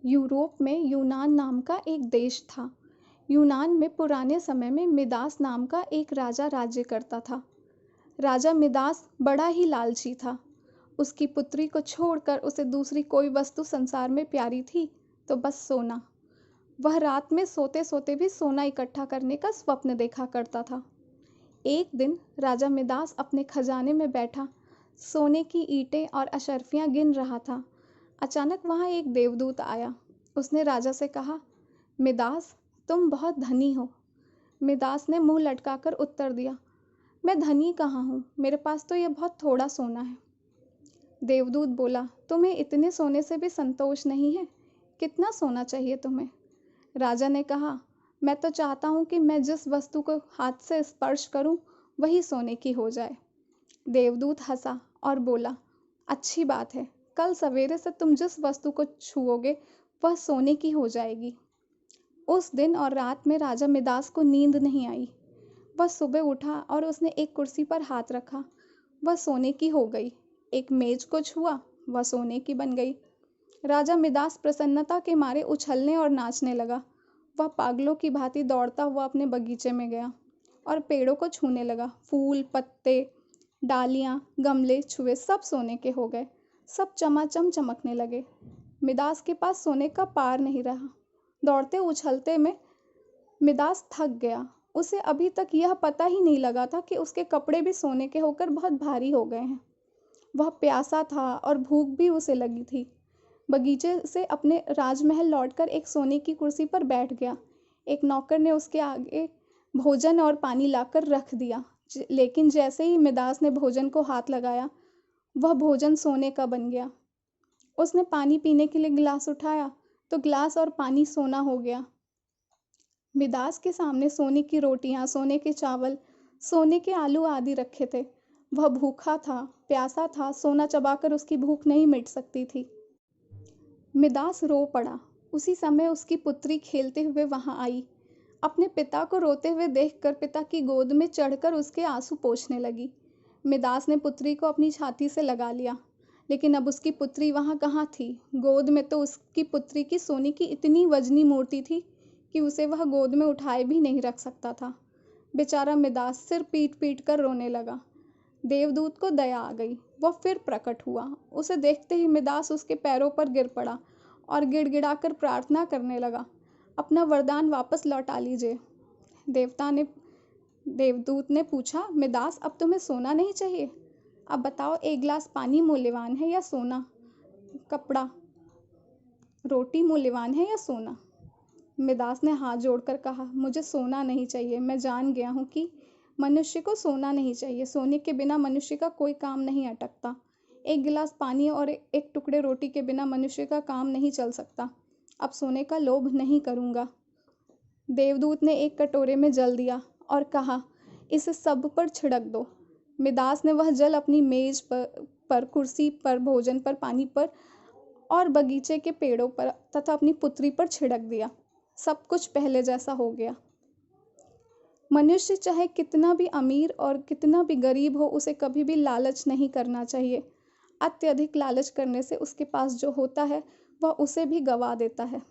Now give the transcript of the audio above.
Europe में यूनान नाम का एक देश था। यूनान में पुराने समय में मिदास नाम का एक राजा राज्य करता था। राजा मिदास बड़ा ही लालची था। उसकी पुत्री को छोड़कर उसे दूसरी कोई वस्तु संसार में प्यारी थी तो बस सोना। वह रात में सोते सोते भी सोना इकट्ठा करने का स्वप्न देखा करता था। एक दिन राजा मिदास अपने खजाने में बैठा सोने की ईंटें और अशर्फियां गिन रहा था। अचानक वहां एक देवदूत आया। उसने राजा से कहा, मिदास, तुम बहुत धनी हो। मिदास ने मुंह लटकाकर उत्तर दिया, मैं धनी कहाँ हूँ, मेरे पास तो यह बहुत थोड़ा सोना है। देवदूत बोला, तुम्हें इतने सोने से भी संतोष नहीं है? कितना सोना चाहिए तुम्हें? राजा ने कहा, मैं तो चाहता हूँ कि मैं जिस वस्तु को हाथ से स्पर्श करूँ वही सोने की हो जाए। देवदूत हंसा और बोला, अच्छी बात है, कल सवेरे से तुम जिस वस्तु को छुओगे वह सोने की हो जाएगी। उस दिन और रात में राजा मिदास को नींद नहीं आई। वह सुबह उठा और उसने एक कुर्सी पर हाथ रखा, वह सोने की हो गई। एक मेज को छुआ, वह सोने की बन गई। राजा मिदास प्रसन्नता के मारे उछलने और नाचने लगा। वह पागलों की भांति दौड़ता हुआ अपने बगीचे में गया और पेड़ों को छूने लगा। फूल, पत्ते, डालियां, गमले छुए, सब सोने के हो गए। सब चमाचम चमकने लगे। मिदास के पास सोने का पार नहीं रहा। दौड़ते उछलते में मिदास थक गया। उसे अभी तक यह पता ही नहीं लगा था कि उसके कपड़े भी सोने के होकर बहुत भारी हो गए हैं। वह प्यासा था और भूख भी उसे लगी थी। बगीचे से अपने राजमहल लौटकर एक सोने की कुर्सी पर बैठ गया। एक नौकर ने उसके आगे भोजन और पानी लाकर रख दिया, लेकिन जैसे ही मिदास ने भोजन को हाथ लगाया, वह भोजन सोने का बन गया। उसने पानी पीने के लिए गिलास उठाया तो गिलास और पानी सोना हो गया। मिदास के सामने सोने की रोटियां, सोने के चावल, सोने के आलू आदि रखे थे। वह भूखा था, प्यासा था, सोना चबाकर उसकी भूख नहीं मिट सकती थी। मिदास रो पड़ा। उसी समय उसकी पुत्री खेलते हुए वहां आई। अपने पिता को रोते हुए देखकर पिता की गोद में चढ़कर उसके आंसू पोंछने लगी। मिदास ने पुत्री को अपनी छाती से लगा लिया, लेकिन अब उसकी पुत्री वहां कहाँ थी? गोद में तो उसकी पुत्री की सोने की इतनी वजनी मूर्ति थी कि उसे वह गोद में उठाए भी नहीं रख सकता था। बेचारा मिदास सिर पीट पीट कर रोने लगा। देवदूत को दया आ गई। वह फिर प्रकट हुआ। उसे देखते ही मिदास उसके पैरों पर गिर पड़ा और गिड़गिड़ाकर प्रार्थना करने लगा, अपना वरदान वापस लौटा लीजिए। देवदूत ने पूछा, मिदास, अब तुम्हें सोना नहीं चाहिए? अब बताओ, एक गिलास पानी मूल्यवान है या सोना? कपड़ा, रोटी मूल्यवान है या सोना? मिदास ने हाथ जोड़कर कहा, मुझे सोना नहीं चाहिए। मैं जान गया हूँ कि मनुष्य को सोना नहीं चाहिए। सोने के बिना मनुष्य का कोई काम नहीं अटकता। एक गिलास पानी और एक टुकड़े रोटी के बिना मनुष्य का काम नहीं चल सकता। अब सोने का लोभ नहीं करूँगा। देवदूत ने एक कटोरे में जल दिया और कहा, इसे सब पर छिड़क दो। मिदास ने वह जल अपनी मेज पर, कुर्सी पर, भोजन पर, पानी पर और बगीचे के पेड़ों पर तथा अपनी पुत्री पर छिड़क दिया। सब कुछ पहले जैसा हो गया। मनुष्य चाहे कितना भी अमीर और कितना भी गरीब हो, उसे कभी भी लालच नहीं करना चाहिए। अत्यधिक लालच करने से उसके पास जो होता है वह उसे भी गवा देता है।